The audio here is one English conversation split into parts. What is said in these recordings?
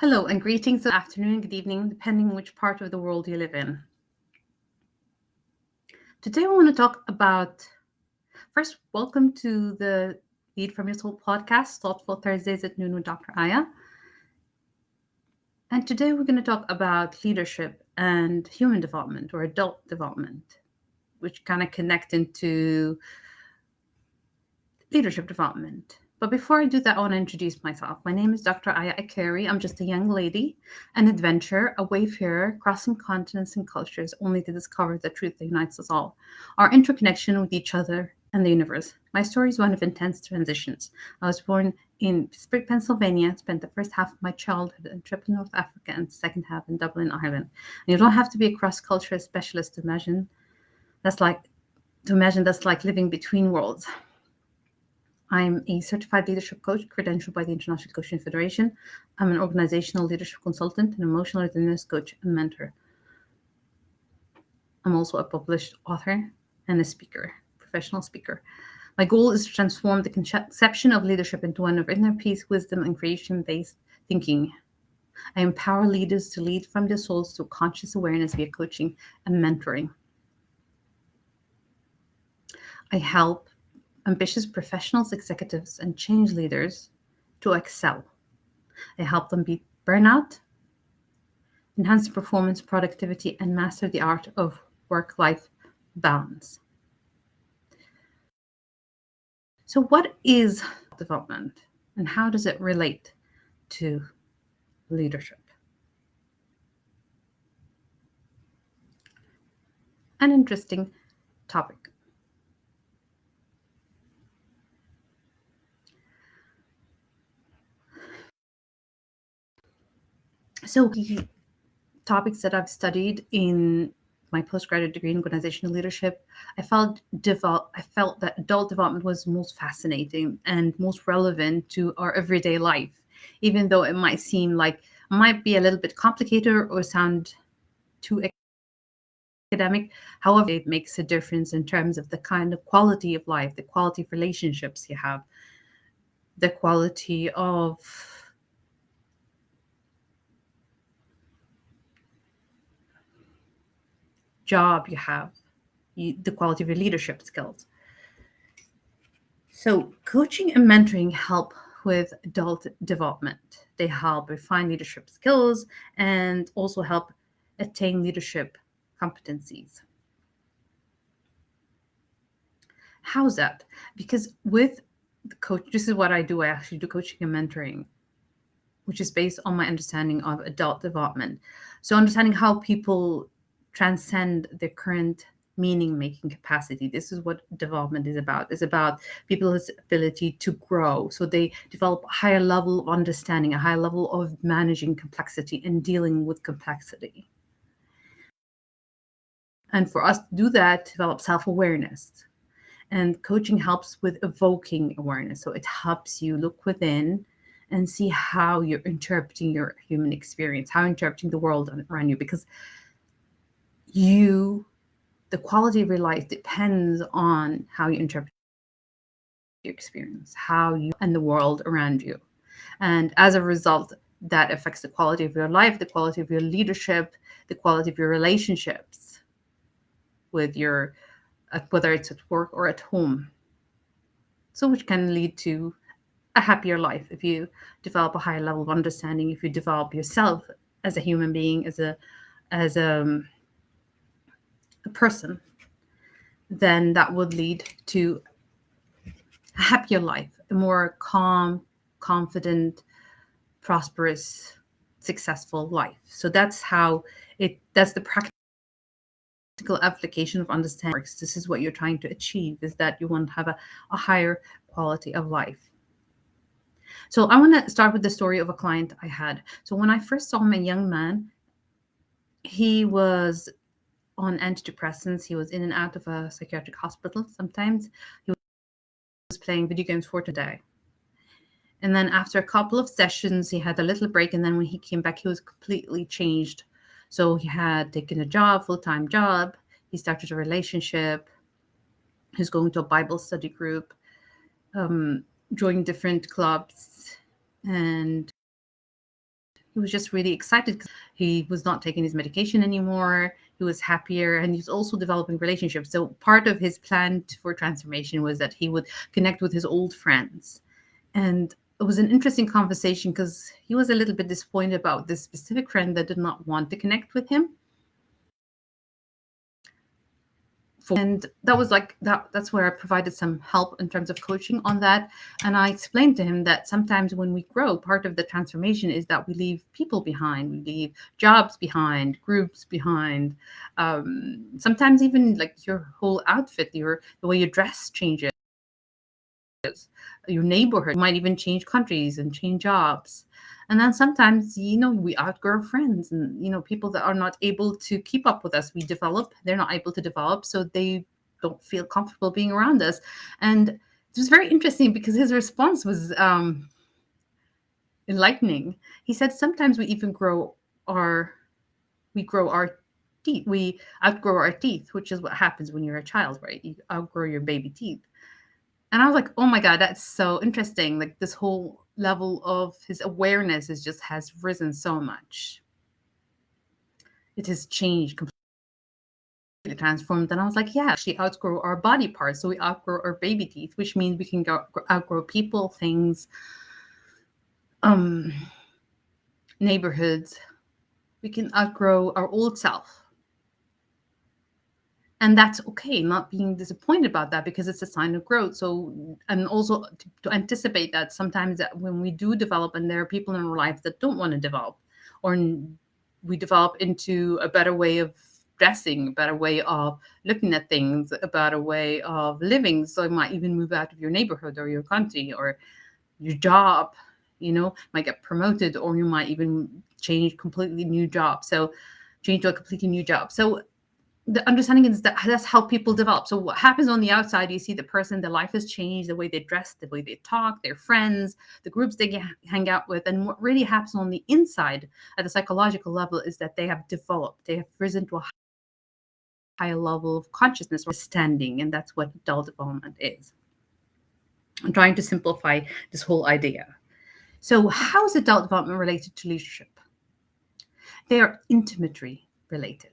Hello and greetings, good afternoon, good evening, depending which part of the world you live in. Today, I want to talk about first, welcome to the Lead from Your Soul podcast, Thoughtful Thursdays at noon with Dr. Aya. And today, we're going to talk about leadership and human development or adult development, which kind of connect into leadership development. But before I do that, I want to introduce myself. My name is Dr. Aya Akari. I'm just a young lady, an adventurer, a wayfarer, crossing continents and cultures only to discover the truth that unites us all, our interconnection with each other and the universe. My story is one of intense transitions. I was born in Pittsburgh, Pennsylvania, spent the first half of my childhood in Tripoli, North Africa, and the second half in Dublin, Ireland. And you don't have to be a cross-cultural specialist to imagine that's like living between worlds. I'm a certified leadership coach, credentialed by the International Coaching Federation. I'm an organizational leadership consultant, an emotional readiness coach, and mentor. I'm also a published author and a speaker, professional speaker. My goal is to transform the conception of leadership into one of inner peace, wisdom, and creation-based thinking. I empower leaders to lead from their souls through conscious awareness via coaching and mentoring. I help ambitious professionals, executives, and change leaders to excel. I help them beat burnout, enhance performance, productivity, and master the art of work-life balance. So what is development and how does it relate to leadership? An interesting topic. So the topics that I've studied in my postgraduate degree in organizational leadership, I felt that adult development was most fascinating and most relevant to our everyday life, even though it might seem like it might be a little bit complicated or sound too academic. However, it makes a difference in terms of the kind of quality of life, the quality of relationships you have, the quality of job you have, the quality of your leadership skills. So coaching and mentoring help with adult development. They help refine leadership skills and also help attain leadership competencies. How's that? Because with the coach, this is what I do. I actually do coaching and mentoring, which is based on my understanding of adult development. So understanding how people transcend their current meaning-making capacity. This is what development is about. It's about people's ability to grow. So they develop a higher level of understanding, a higher level of managing complexity and dealing with complexity. And for us to do that, develop self-awareness. And coaching helps with evoking awareness. So it helps you look within and see how you're interpreting your human experience, how you're interpreting the world around you, because the quality of your life depends on how you interpret your experience, how you and the world around you. And as a result, that affects the quality of your life, the quality of your leadership, the quality of your relationships with whether it's at work or at home. So which can lead to a happier life if you develop a higher level of understanding, if you develop yourself as a human being, as a person, then that would lead to a happier life, a more calm, confident, prosperous, successful life. So that's the practical application of understanding works. This is what you're trying to achieve, is that you want to have a higher quality of life. So I want to start with the story of a client I had. So when I first saw him, a young man, he was on antidepressants. He was in and out of a psychiatric hospital sometimes. He was playing video games for today. And then after a couple of sessions, he had a little break. And then when he came back, he was completely changed. So he had taken a job, full-time job. He started a relationship. He was going to a Bible study group, joined different clubs, and He was just really excited because he was not taking his medication anymore. He was happier, and he was also developing relationships. So part of his plan for transformation was that he would connect with his old friends. And it was an interesting conversation because he was a little bit disappointed about this specific friend that did not want to connect with him. And that was like that's where I provided some help in terms of coaching on that. And I explained to him that sometimes when we grow, part of the transformation is that we leave people behind, we leave jobs behind, groups behind, sometimes even like your whole outfit, the way you dress changes, your neighborhood might even change countries and change jobs. And then sometimes, we outgrow friends, and, people that are not able to keep up with us, they're not able to develop. So they don't feel comfortable being around us. And it was very interesting because his response was enlightening. He said, sometimes we grow our teeth. We outgrow our teeth, which is what happens when you're a child, right? You outgrow your baby teeth. And I was like, oh my God, that's so interesting. Like this whole level of his awareness has risen so much. It has changed, completely transformed. And I was like, yeah, actually outgrow our body parts. So we outgrow our baby teeth, which means we can outgrow people, things, neighborhoods. We can outgrow our old self. And that's okay, not being disappointed about that, because it's a sign of growth. So, and also to anticipate that sometimes that when we do develop and there are people in our life that don't want to develop, or we develop into a better way of dressing, a better way of looking at things, a better way of living. So you might even move out of your neighborhood or your country or your job, might get promoted, or you might even change completely new job. So change to a completely new job. So the understanding is that that's how people develop. So what happens on the outside, you see the person, their life has changed, the way they dress, the way they talk, their friends, the groups they hang out with. And what really happens on the inside at the psychological level is that they have developed, they have risen to a higher level of consciousness or standing. And that's what adult development is. I'm trying to simplify this whole idea. So how is adult development related to leadership? They are intimately related,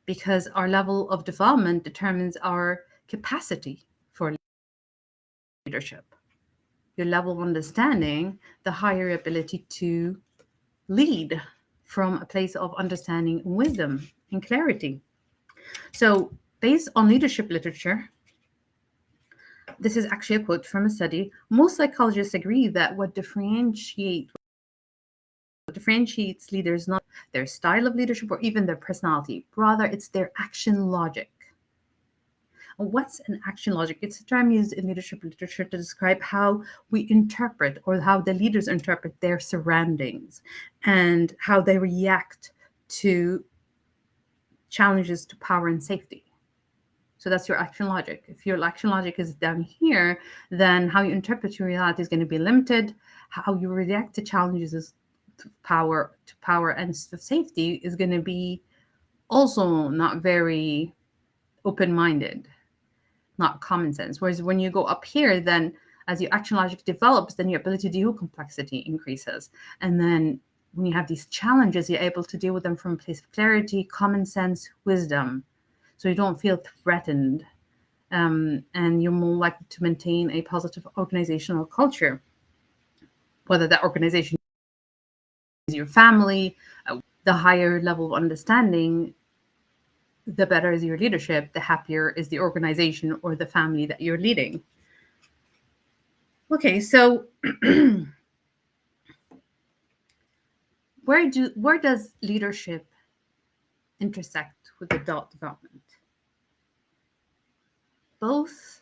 because our level of development determines our capacity for leadership. Your level of understanding, the higher ability to lead from a place of understanding, wisdom, and clarity. So, based on leadership literature, this is actually a quote from a study. Most psychologists agree that what differentiates leaders not their style of leadership or even their personality, rather it's their action logic. What's an action logic? It's a term used in leadership literature to describe how we interpret, or how the leaders interpret, their surroundings and how they react to challenges to power and safety. So that's your action logic. If your action logic is down here, then how you interpret your reality is going to be limited. How you react to challenges to power and safety is going to be also not very open-minded, not common sense. Whereas when you go up here, then as your action logic develops, then your ability to deal with complexity increases. And then when you have these challenges, you're able to deal with them from a place of clarity, common sense, wisdom. So you don't feel threatened. And you're more likely to maintain a positive organizational culture, whether that organization is your family. The higher level of understanding, the better is your leadership, the happier is the organization or the family that you're leading. Okay, so where does leadership intersect with adult development? Both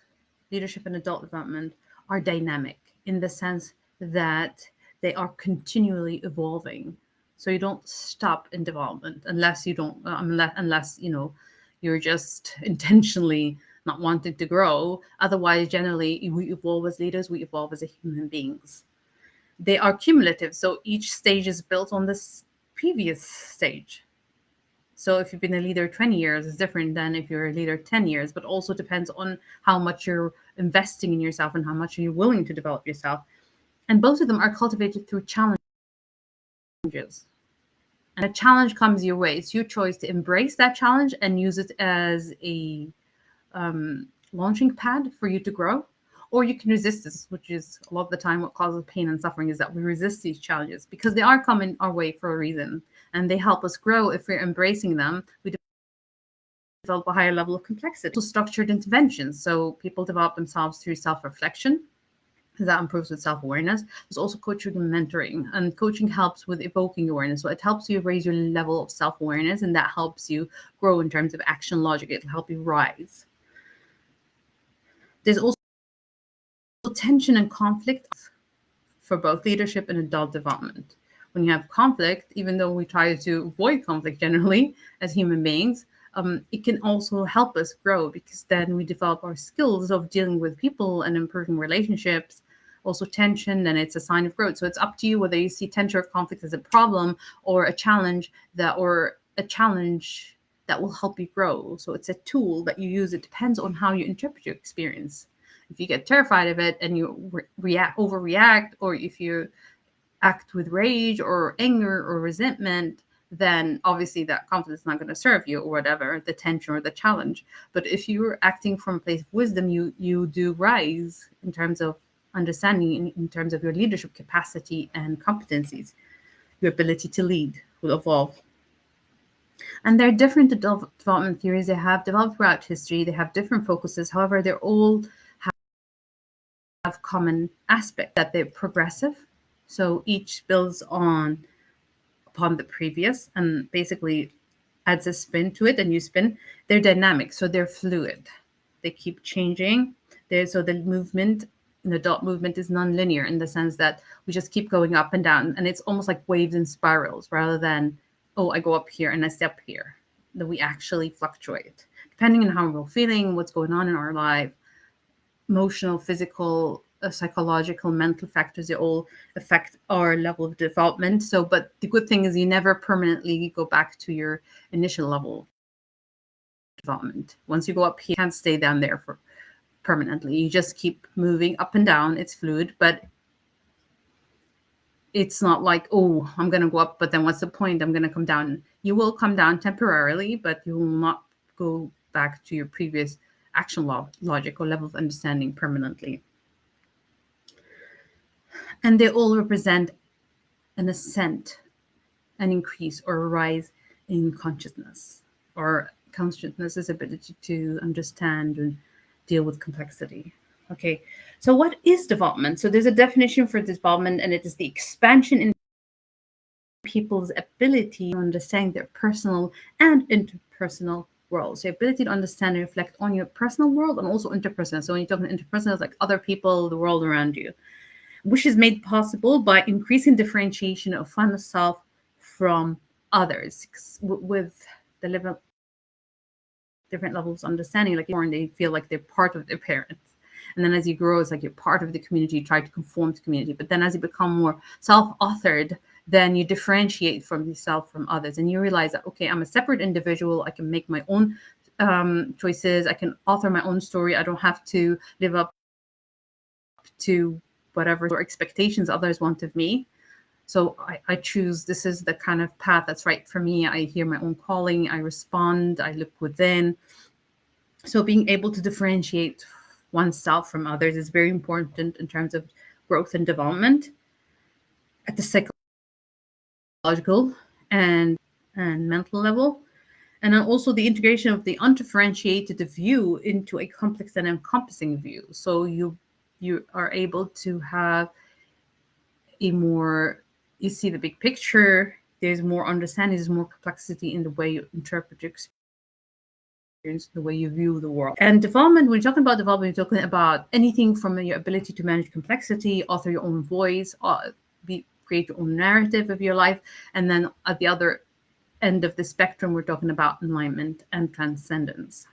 leadership and adult development are dynamic in the sense that they are continually evolving. So you don't stop in development unless you're just intentionally not wanting to grow. Otherwise, generally, we evolve as leaders, we evolve as human beings. They are cumulative, so each stage is built on this previous stage. So if you've been a leader 20 years, it's different than if you're a leader 10 years, but also depends on how much you're investing in yourself and how much you're willing to develop yourself. And both of them are cultivated through challenges. challenges. And a challenge comes your way. It's your choice to embrace that challenge and use it as a launching pad for you to grow, or you can resist this, which is a lot of the time what causes pain and suffering is that we resist these challenges because they are coming our way for a reason and they help us grow. If we're embracing them, we develop a higher level of complexity. So structured interventions. So people develop themselves through self-reflection. That improves with self-awareness. There's also coaching and mentoring, and coaching helps with evoking awareness. So it helps you raise your level of self-awareness, and that helps you grow in terms of action logic. It'll help you rise. There's also tension and conflict for both leadership and adult development. When you have conflict, even though we try to avoid conflict generally as human beings, it can also help us grow because then we develop our skills of dealing with people and improving relationships. Also, tension, and it's a sign of growth. So it's up to you whether you see tension or conflict as a problem or a challenge that will help you grow. So it's a tool that you use. It depends on how you interpret your experience. If you get terrified of it and you overreact, or if you act with rage or anger or resentment, then obviously that conflict is not going to serve you, or whatever, the tension or the challenge. But if you're acting from a place of wisdom, you do rise in terms of understanding, in terms of your leadership capacity and competencies. Your ability to lead will evolve. And there are different development theories they have developed throughout history. They have different focuses. However, they're all have common aspect that they're progressive. So each builds upon the previous and basically adds a spin to it, a new spin. They're dynamic, so they're fluid. They keep changing. So the movement, the adult movement, is non-linear in the sense that we just keep going up and down, and it's almost like waves and spirals rather than, oh, I go up here and I step here. That we actually fluctuate depending on how we're feeling, what's going on in our life, emotional, physical, psychological, mental factors. They all affect our level of development. So, but the good thing is you never permanently go back to your initial level of development. Once you go up here, you can't stay down there for permanently. You just keep moving up and down. It's fluid, but it's not like, oh, I'm going to go up, but then what's the point? I'm going to come down. You will come down temporarily, but you will not go back to your previous action logic or level of understanding permanently. And they all represent an ascent, an increase or a rise in consciousness, or consciousness's ability to understand and deal with complexity. Okay, so what is development? So there's a definition for development, and it is the expansion in people's ability to understand their personal and interpersonal world. So ability to understand and reflect on your personal world and also interpersonal. So when you're talking interpersonal, it's like other people, the world around you, which is made possible by increasing differentiation of oneself from others with the different levels of understanding. Like born, they feel like they're part of their parents. And then as you grow, it's like you're part of the community, you try to conform to community. But then as you become more self-authored, then you differentiate from yourself from others. And you realize that, okay, I'm a separate individual. I can make my own choices. I can author my own story. I don't have to live up to whatever expectations others want of me. So I choose, this is the kind of path that's right for me. I hear my own calling. I respond. I look within. So being able to differentiate oneself from others is very important in terms of growth and development at the psychological and mental level. And then also the integration of the undifferentiated view into a complex and encompassing view. So you are able to have a more, you see the big picture, there's more understanding, there's more complexity in the way you interpret your experience, the way you view the world. And development, when you're talking about development, you're talking about anything from your ability to manage complexity, author your own voice, create your own narrative of your life. And then at the other end of the spectrum, we're talking about enlightenment and transcendence.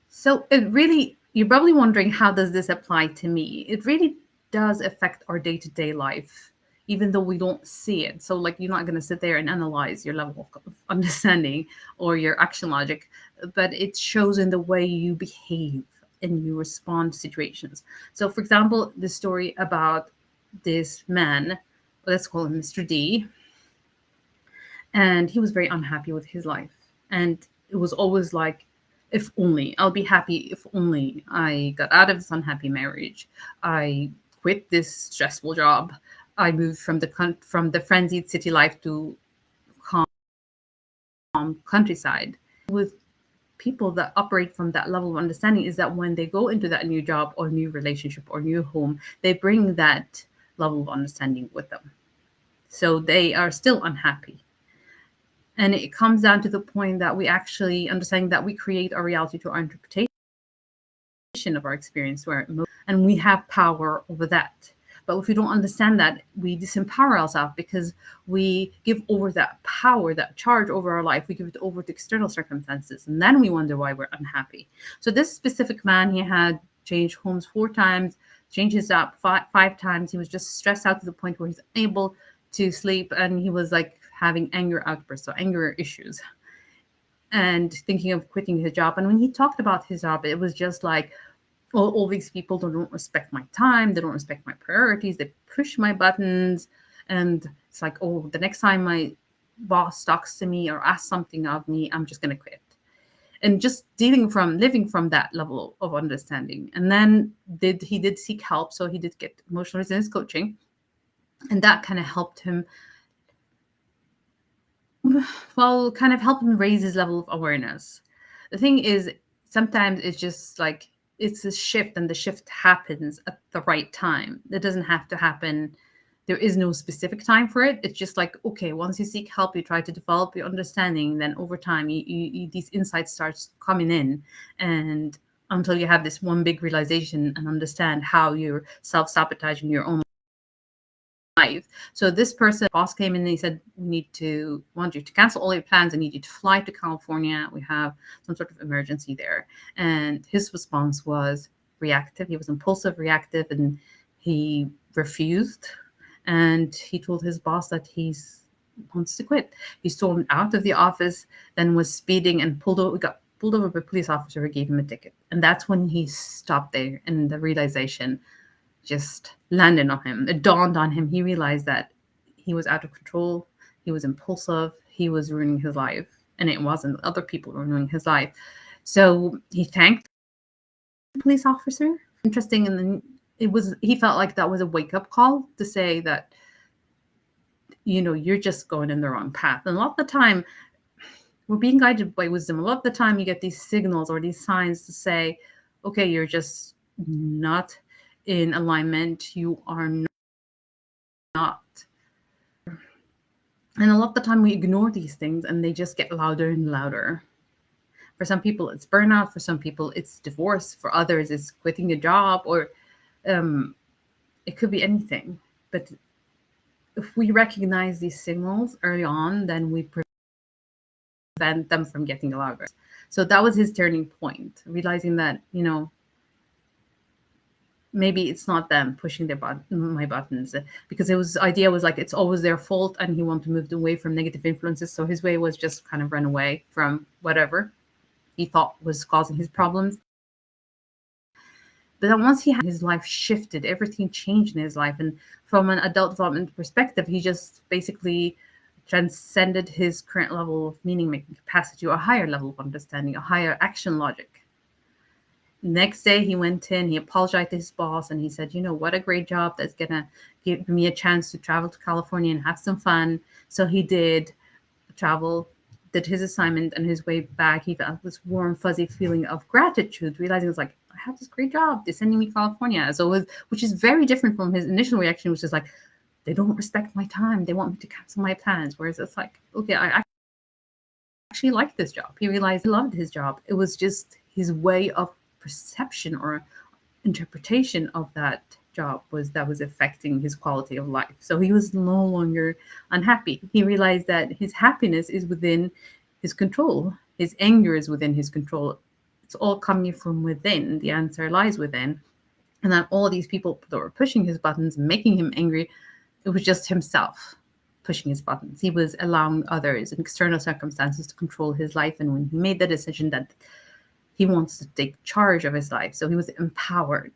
So it really, you're probably wondering, how does this apply to me? It really does affect our day-to-day life, even though we don't see it. So like, you're not going to sit there and analyze your level of understanding or your action logic, but it shows in the way you behave and you respond to situations. So for example, the story about this man, let's call him Mr. D, and he was very unhappy with his life. And it was always like, if only I'll be happy, if only I got out of this unhappy marriage, I quit this stressful job, I moved from the frenzied city life to calm countryside. With people that operate from that level of understanding is that when they go into that new job or new relationship or new home, they bring that level of understanding with them. So they are still unhappy. And it comes down to the point that we actually understand that we create our reality through our interpretation of our experience, and we have power over that. But if we don't understand that, we disempower ourselves because we give over that power, that charge over our life. We give it over to external circumstances, and then we wonder why we're unhappy. So this specific man, he had changed homes 4 times, changed his job 5 times. He was just stressed out to the point where he's unable to sleep, and he was like having anger outbursts, so anger issues, and thinking of quitting his job. And when he talked about his job, it was just like, all these people don't respect my time, they don't respect my priorities, they push my buttons. And it's like, oh, the next time my boss talks to me or asks something of me, I'm just going to quit. And just living from that level of understanding. And then he did seek help, so he did get emotional resilience coaching, and that kind of helped him, kind of help him raise his level of awareness. The thing is, sometimes it's just like, it's a shift, and the shift happens at the right time. It doesn't have to happen. There is no specific time for it. It's just like, okay, once you seek help, you try to develop your understanding, then over time, these insights starts coming in, and until you have this one big realization and understand how you're self-sabotaging your own life. So this boss came in and he said, we want you to cancel all your plans. I need you to fly to California. We have some sort of emergency there. And his response was reactive. He was impulsive, reactive, and he refused. And he told his boss that he wants to quit. He stormed out of the office, then was speeding and got pulled over by a police officer who gave him a ticket. And that's when he stopped there, and the realization just landed on him. It dawned on him. He realized that he was out of control. He was impulsive. He was ruining his life. And it wasn't other people were ruining his life. So he thanked the police officer. Interesting. And then he felt like that was a wake-up call to say that, you're just going in the wrong path. And a lot of the time, we're being guided by wisdom. A lot of the time, you get these signals or these signs to say, okay, you're just not in alignment, you are not. And a lot of the time we ignore these things, and they just get louder and louder. For some people it's burnout, for some people it's divorce, for others it's quitting a job, or it could be anything. But if we recognize these signals early on, then we prevent them from getting louder. So that was his turning point, realizing that, maybe it's not them pushing my buttons, because idea was like, it's always their fault, and he wanted to move away from negative influences. So his way was just kind of run away from whatever he thought was causing his problems. But then once his life shifted, everything changed in his life. And from an adult development perspective, he just basically transcended his current level of meaning making capacity to a higher level of understanding, a higher action logic. Next day, he went in, he apologized to his boss, and he said, what a great job. That's going to give me a chance to travel to California and have some fun. So he did travel, did his assignment, and his way back, he felt this warm, fuzzy feeling of gratitude, realizing it's like, I have this great job. They're sending me to California. So which is very different from his initial reaction, which is like, they don't respect my time. They want me to cancel my plans. Whereas it's like, okay, I actually like this job. He realized he loved his job. It was just his way of perception or interpretation of that job that was affecting his quality of life. So he was no longer unhappy. He realized that his happiness is within his control. His anger is within his control. It's all coming from within. The answer lies within. And that all these people that were pushing his buttons, making him angry, it was just himself pushing his buttons. He was allowing others and external circumstances to control his life. And when he made the decision that he wants to take charge of his life, so he was empowered.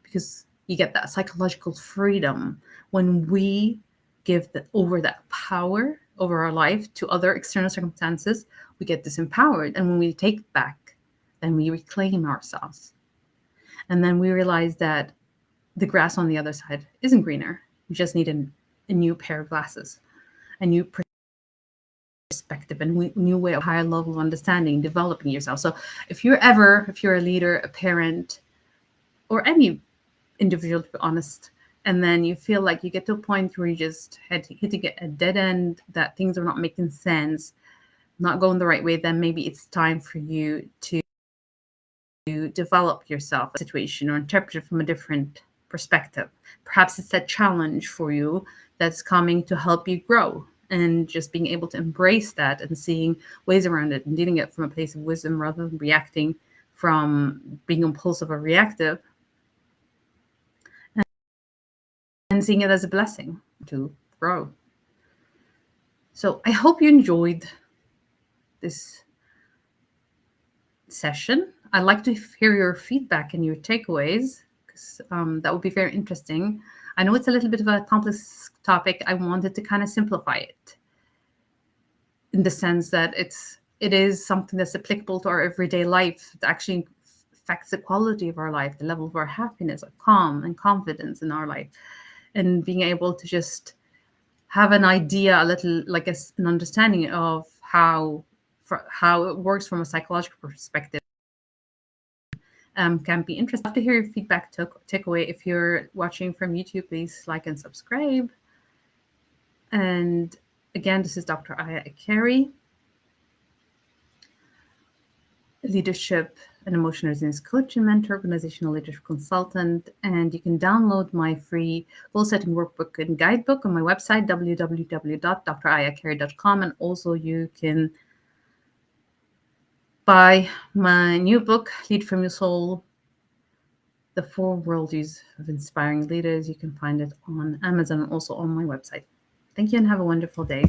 Because You get that psychological freedom when we give over that power over our life to other external circumstances. We get disempowered, and when we take back, then we reclaim ourselves, and then we realize that the grass on the other side isn't greener. You just need a new pair of glasses, a new perspective, and a new way of higher level of understanding, developing yourself. So if you're a leader, a parent, or any individual, to be honest, and then you feel like you get to a point where you just hitting a dead end, that things are not making sense, not going the right way, then maybe it's time for you to develop yourself a situation or interpret it from a different perspective. Perhaps it's a challenge for you that's coming to help you grow, and just being able to embrace that and seeing ways around it and dealing it from a place of wisdom rather than reacting from being impulsive or reactive, and seeing it as a blessing to grow. So I hope you enjoyed this session. I'd like to hear your feedback and your takeaways, because that would be very interesting. I know it's a little bit of a complex topic. I wanted to kind of simplify it in the sense that it is something that's applicable to our everyday life. It actually affects the quality of our life, the level of our happiness, our calm and confidence in our life, and being able to just have an idea, a little like an understanding of how it works from a psychological perspective. Can be interesting. I'd love to hear your feedback, takeaway. If you're watching from YouTube, please like and subscribe. And again, this is Dr. Aya Carey, leadership and emotional resilience coach and mentor, organizational leadership consultant. And you can download my free goal setting workbook and guidebook on my website, www.drayacarey.com. And also you can buy my new book, Lead from Your Soul, The 4 Worldviews of Inspiring Leaders. You can find it on Amazon and also on my website. Thank you and have a wonderful day.